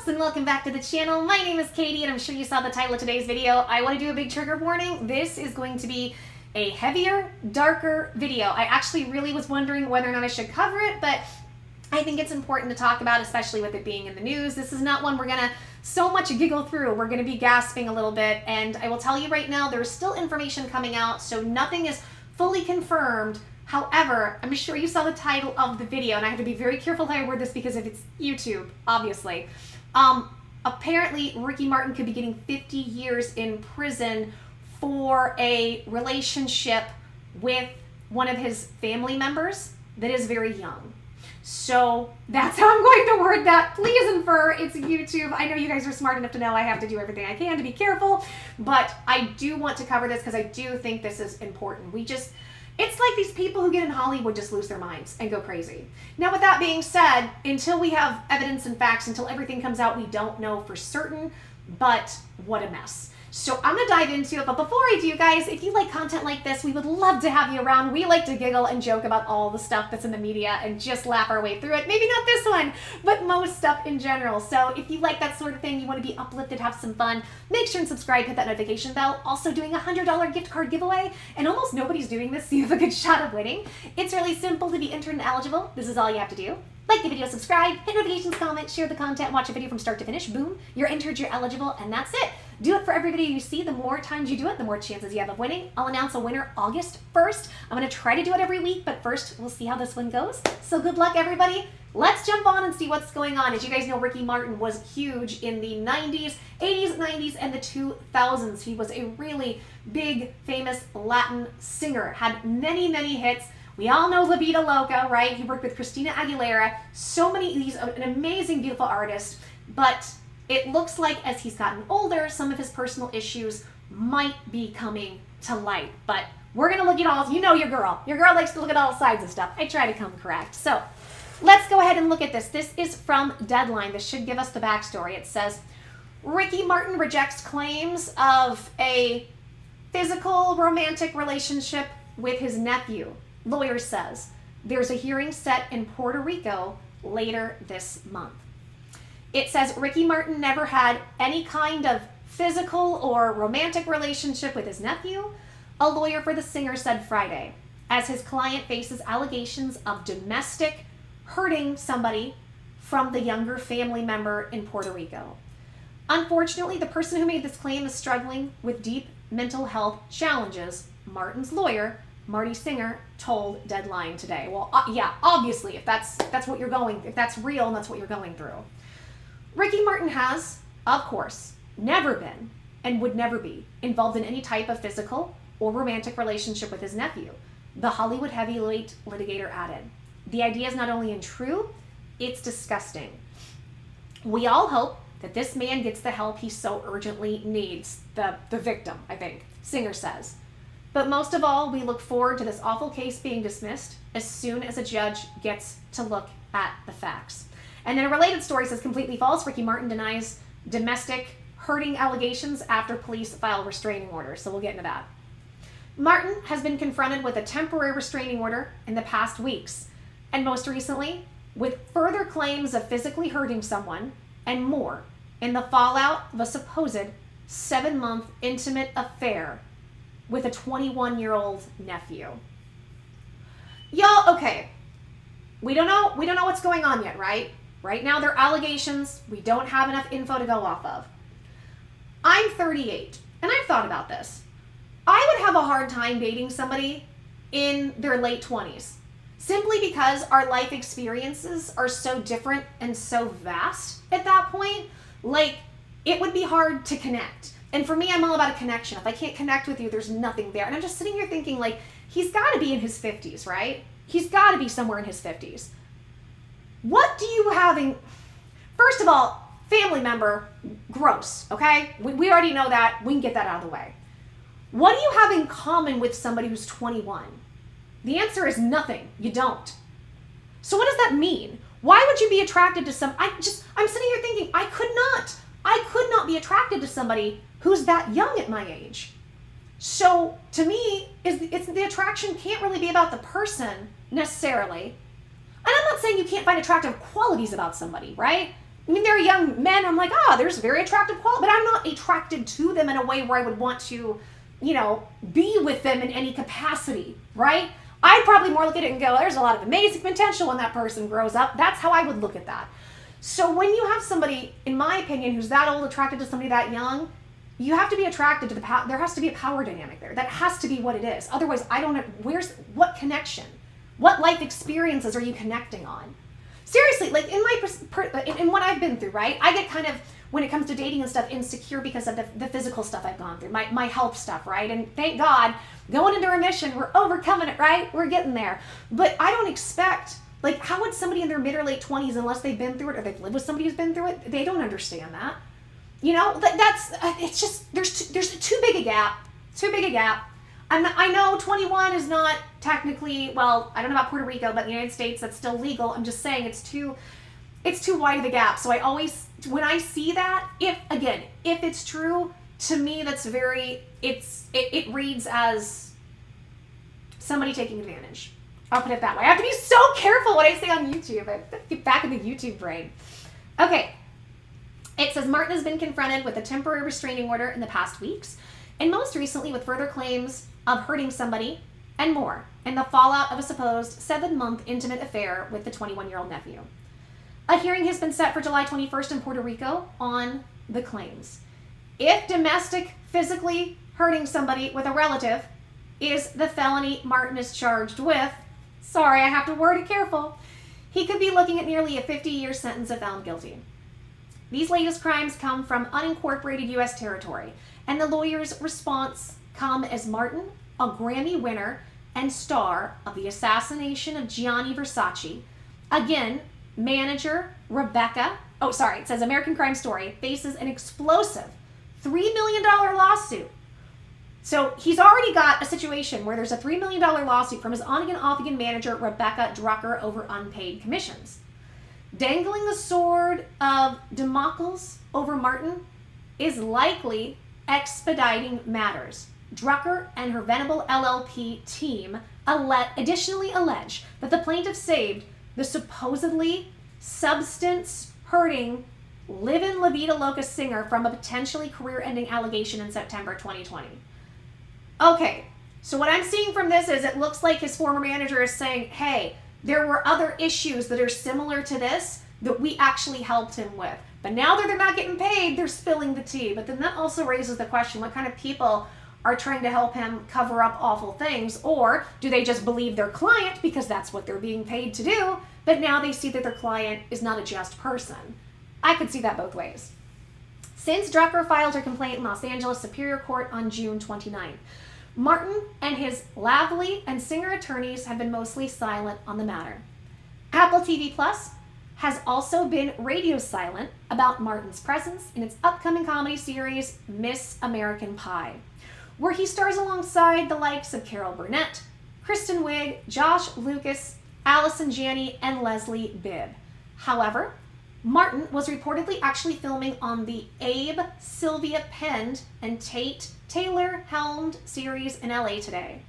loves, and welcome back to the channel. My name is Katie, and I'm sure you saw the title of today's video. I want to do a big trigger warning. This is going to be a heavier, darker video. I actually really was wondering whether or not I should cover it, but I think it's important to talk about, especially with it being in the news. This is not one we're gonna so much giggle through. We're gonna be gasping a little bit, and I will tell you right now, there's still information coming out, so nothing is fully confirmed. However, I'm sure you saw the title of the video, and I have to be very careful how I word this because if it's YouTube, obviously. Apparently, Ricky Martin could be getting 50 years in prison for a relationship with one of his family members that is very young. So that's how I'm going to word that. Please infer it's YouTube. I know you guys are smart enough to know I have to do everything I can to be careful, but I do want to cover this because I do think this is important. It's like these people who get in Hollywood just lose their minds and go crazy. Now, with that being said, until we have evidence and facts, until everything comes out, we don't know for certain, but what a mess. So I'm gonna dive into it, but before I do, guys, if you like content like this, we would love to have you around. We like to giggle and joke about all the stuff that's in the media and just laugh our way through it. Maybe not this one, but most stuff in general. So if you like that sort of thing, you want to be uplifted, have some fun, make sure and subscribe, hit that notification bell. Also doing a $100 gift card giveaway, and almost nobody's doing this, so you have a good shot of winning. It's really simple to be entered and eligible. This is all you have to do. Like the video, subscribe, hit notifications, comment, share the content, watch a video from start to finish. Boom, you're entered, you're eligible, and that's it. Do it for every video you see. The more times you do it, the more chances you have of winning. I'll announce a winner August 1st. I'm going to try to do it every week, but first we'll see how this one goes. So good luck, everybody. Let's jump on and see what's going on. As you guys know, Ricky Martin was huge in the 90s, 80s, 90s, and the 2000s. He was a really big, famous Latin singer, had many, many hits. We all know La Vida Loca, right? He worked with Christina Aguilera. So many, he's an amazing, beautiful artist, but it looks like as he's gotten older, some of his personal issues might be coming to light. But we're gonna look at all, you know your girl. Your girl likes to look at all sides of stuff. I try to come correct. So let's go ahead and look at this. This is from Deadline. This should give us the backstory. It says, Ricky Martin rejects claims of a physical romantic relationship with his nephew. Lawyer says there's a hearing set in Puerto Rico later this month. It says Ricky Martin never had any kind of physical or romantic relationship with his nephew, a lawyer for the singer said Friday, as his client faces allegations of domestic hurting somebody from the younger family member in Puerto Rico. Unfortunately, the person who made this claim is struggling with deep mental health challenges, Martin's lawyer, Marty Singer, told Deadline today. Well, yeah, obviously, if that's what you're going, if that's real and that's what you're going through. Ricky Martin has, of course, never been and would never be involved in any type of physical or romantic relationship with his nephew, the Hollywood heavyweight litigator added. The idea is not only untrue, it's disgusting. We all hope that this man gets the help he so urgently needs, the victim, I think, Singer says. But most of all, we look forward to this awful case being dismissed as soon as a judge gets to look at the facts. And then a related story says completely false. Ricky Martin denies domestic hurting allegations after police file restraining orders. So we'll get into that. Martin has been confronted with a temporary restraining order in the past weeks, and most recently with further claims of physically hurting someone and more in the fallout of a supposed 7-month intimate affair with a 21-year-old nephew. Y'all, okay, we don't know what's going on yet, right? Right now, they're allegations. We don't have enough info to go off of. I'm 38, and I've thought about this. I would have a hard time dating somebody in their late 20s, simply because our life experiences are so different and so vast at that point. Like, it would be hard to connect. And for me, I'm all about a connection. If I can't connect with you, there's nothing there. And I'm just sitting here thinking, like, he's got to be in his 50s, right? He's got to be somewhere in his 50s. What do you have in... First of all, family member, gross, okay? We already know that. We can get that out of the way. What do you have in common with somebody who's 21? The answer is nothing. You don't. So what does that mean? Why would you be attracted to some... I'm sitting here thinking, I could not be attracted to somebody who's that young at my age. So to me, it's the attraction can't really be about the person necessarily. And I'm not saying you can't find attractive qualities about somebody, right? I mean, they're young men. I'm like, there's very attractive quality, but I'm not attracted to them in a way where I would want to, be with them in any capacity, right? I'd probably more look at it and go, there's a lot of amazing potential when that person grows up. That's how I would look at that. So when you have somebody, in my opinion, who's that old attracted to somebody that young, you have to be attracted to the power. There has to be a power dynamic there. That has to be what it is. Otherwise, I don't know, what connection? What life experiences are you connecting on? Seriously, like in what I've been through, right? I get kind of, when it comes to dating and stuff, insecure because of the physical stuff I've gone through, my health stuff, right? And thank God, going into remission, we're overcoming it, right? We're getting there. But I don't expect, like, how would somebody in their mid or late 20s, unless they've been through it or they've lived with somebody who's been through it, they don't understand that. It's just, there's too big a gap. I know 21 is not technically, well, I don't know about Puerto Rico, but in the United States, that's still legal. I'm just saying it's too wide of a gap. So I always, when I see that, if it's true, to me, that's it reads as somebody taking advantage. I'll put it that way. I have to be so careful what I say on YouTube. I have to get back in the YouTube brain. Okay. It says Martin has been confronted with a temporary restraining order in the past weeks, and most recently with further claims of hurting somebody and more in the fallout of a supposed 7-month intimate affair with the 21-year-old nephew. A hearing has been set for July 21st in Puerto Rico on the claims. If domestic physically hurting somebody with a relative is the felony Martin is charged with, sorry, I have to word it careful, he could be looking at nearly a 50-year sentence if found guilty. These latest crimes come from unincorporated U.S. territory, and the lawyer's response come as Martin, a Grammy winner and star of the assassination of Gianni Versace, again, manager Rebecca, it says American Crime Story, faces an explosive $3 million lawsuit. So he's already got a situation where there's a $3 million lawsuit from his on-again, off-again manager Rebecca Drucker over unpaid commissions. Dangling the sword of Damocles over Martin is likely expediting matters. Drucker and her Venable LLP team additionally allege that the plaintiff saved the supposedly substance-hurting live-in La Vida Loca singer from a potentially career-ending allegation in September 2020. Okay, so what I'm seeing from this is it looks like his former manager is saying, hey, there were other issues that are similar to this that we actually helped him with. But now that they're not getting paid, they're spilling the tea. But then that also raises the question, what kind of people are trying to help him cover up awful things? Or do they just believe their client because that's what they're being paid to do, but now they see that their client is not a just person? I could see that both ways. Since Drucker filed her complaint in Los Angeles Superior Court on June 29th, Martin and his Lavely and Singer attorneys have been mostly silent on the matter. Apple TV Plus has also been radio silent about Martin's presence in its upcoming comedy series, Miss American Pie, where he stars alongside the likes of Carol Burnett, Kristen Wiig, Josh Lucas, Allison Janney, and Leslie Bibb. However, Martin was reportedly actually filming on the Abe Sylvia penned and Tate Taylor helmed series in LA today.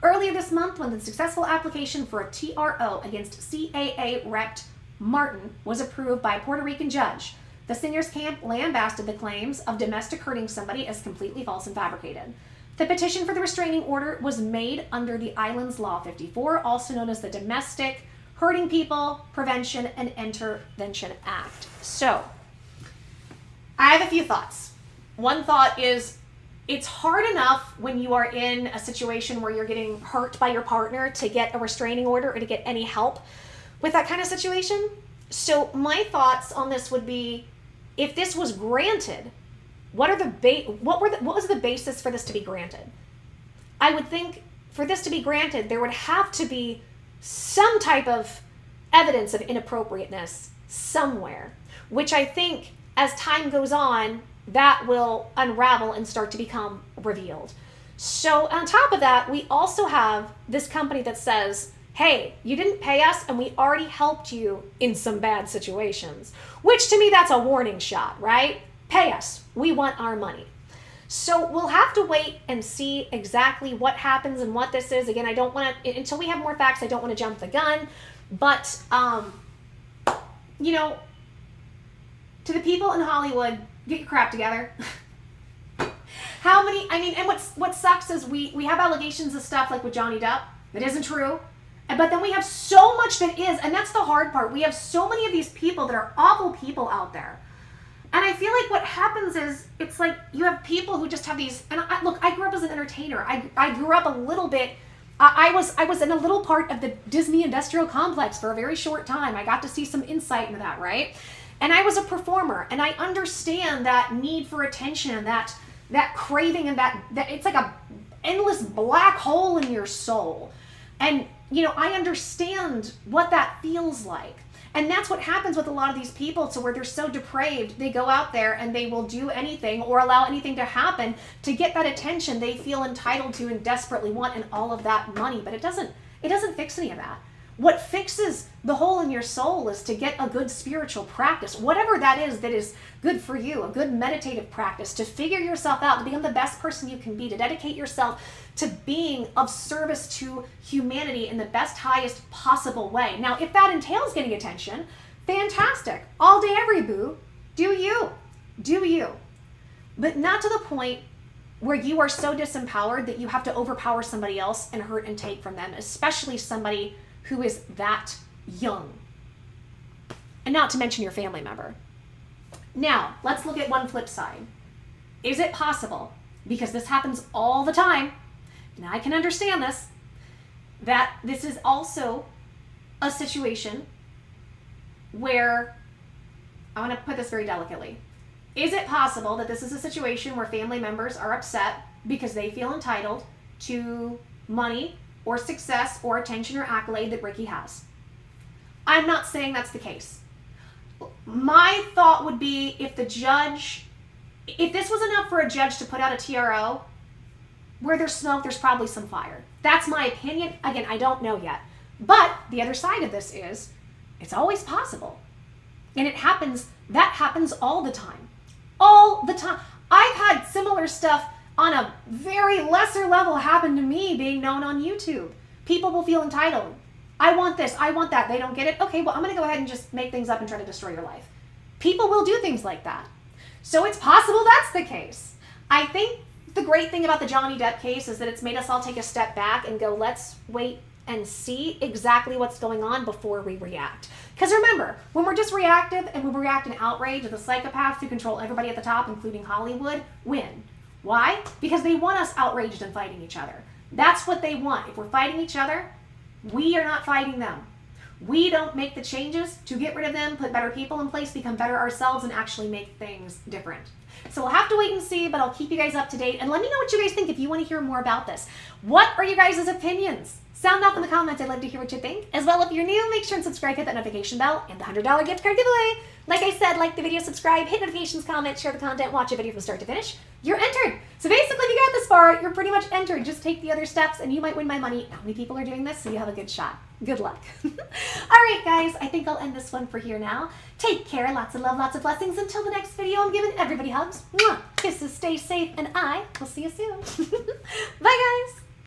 Earlier this month, when the successful application for a TRO against CAA-repped Martin was approved by a Puerto Rican judge, the singer's camp lambasted the claims of domestic hurting somebody as completely false and fabricated. The petition for the restraining order was made under the island's Law 54, also known as the Domestic Hurting People Prevention and Intervention Act. So, I have a few thoughts. One thought is, it's hard enough when you are in a situation where you're getting hurt by your partner to get a restraining order or to get any help with that kind of situation. So my thoughts on this would be, if this was granted, what was the basis for this to be granted? I would think for this to be granted, there would have to be some type of evidence of inappropriateness somewhere, which I think as time goes on, that will unravel and start to become revealed. So on top of that, we also have this company that says, hey, you didn't pay us and we already helped you in some bad situations, which to me, that's a warning shot, right? Pay us, we want our money. So we'll have to wait and see exactly what happens and what this is. Again, I don't want to, until we have more facts, I don't want to jump the gun, but, To the people in Hollywood, get your crap together. How many, I mean, and what sucks is we have allegations of stuff like with Johnny Depp that isn't true. But then we have so much that is, and that's the hard part. We have so many of these people that are awful people out there. And I feel like what happens is, it's like you have people who just have these, and look, I grew up as an entertainer. I grew up a little bit, I was in a little part of the Disney industrial complex for a very short time. I got to see some insight into that, right? And I was a performer, and I understand that need for attention, that craving, and that it's like a endless black hole in your soul. And, you know, I understand what that feels like. And that's what happens with a lot of these people, to where they're so depraved, they go out there and they will do anything or allow anything to happen to get that attention they feel entitled to and desperately want, and all of that money. But it doesn't fix any of that. What fixes the hole in your soul is to get a good spiritual practice, whatever that is good for you, a good meditative practice, to figure yourself out, to become the best person you can be, to dedicate yourself to being of service to humanity in the best, highest possible way. Now, if that entails getting attention, fantastic. All day, every boo. Do you. Do you. But not to the point where you are so disempowered that you have to overpower somebody else and hurt and take from them, especially somebody who is that young. And not to mention your family member. Now, let's look at one flip side. Is it possible, because this happens all the time, and I can understand this, that this is also a situation where, I want to put this very delicately, is it possible that this is a situation where family members are upset because they feel entitled to money or success or attention or accolade that Ricky has? I'm not saying that's the case. My thought would be, if this was enough for a judge to put out a TRO, where there's smoke, there's probably some fire. That's my opinion. Again, I don't know yet. But the other side of this is, it's always possible. And that happens all the time. All the time. I've had similar stuff on a very lesser level happen to me being known on YouTube. People will feel entitled. I want this, I want that. They don't get it. Okay, well, I'm going to go ahead and just make things up and try to destroy your life. People will do things like that. So it's possible that's the case. I think the great thing about the Johnny Depp case is that it's made us all take a step back and go, let's wait and see exactly what's going on before we react. Because remember, when we're just reactive and when we react in outrage, the psychopaths who control everybody at the top, including Hollywood, win. Why? Because they want us outraged and fighting each other. That's what they want. If we're fighting each other, we are not fighting them. We don't make the changes to get rid of them, put better people in place, become better ourselves, and actually make things different. So we'll have to wait and see, but I'll keep you guys up to date. And let me know what you guys think if you want to hear more about this. What are you guys' opinions? Sound off in the comments. I'd love to hear what you think. As well, if you're new, make sure and subscribe, hit that notification bell, and the $100 gift card giveaway. Like I said, like the video, subscribe, hit notifications, comment, share the content, watch a video from start to finish. You're entered. So basically, if you got this far, you're pretty much entered. Just take the other steps and you might win my money. Not many people are doing this, so you have a good shot. Good luck. All right, guys, I think I'll end this one for here now. Take care, lots of love, lots of blessings. Until the next video, I'm giving everybody hugs. Mwah. Kisses, stay safe, and I will see you soon. Bye, guys.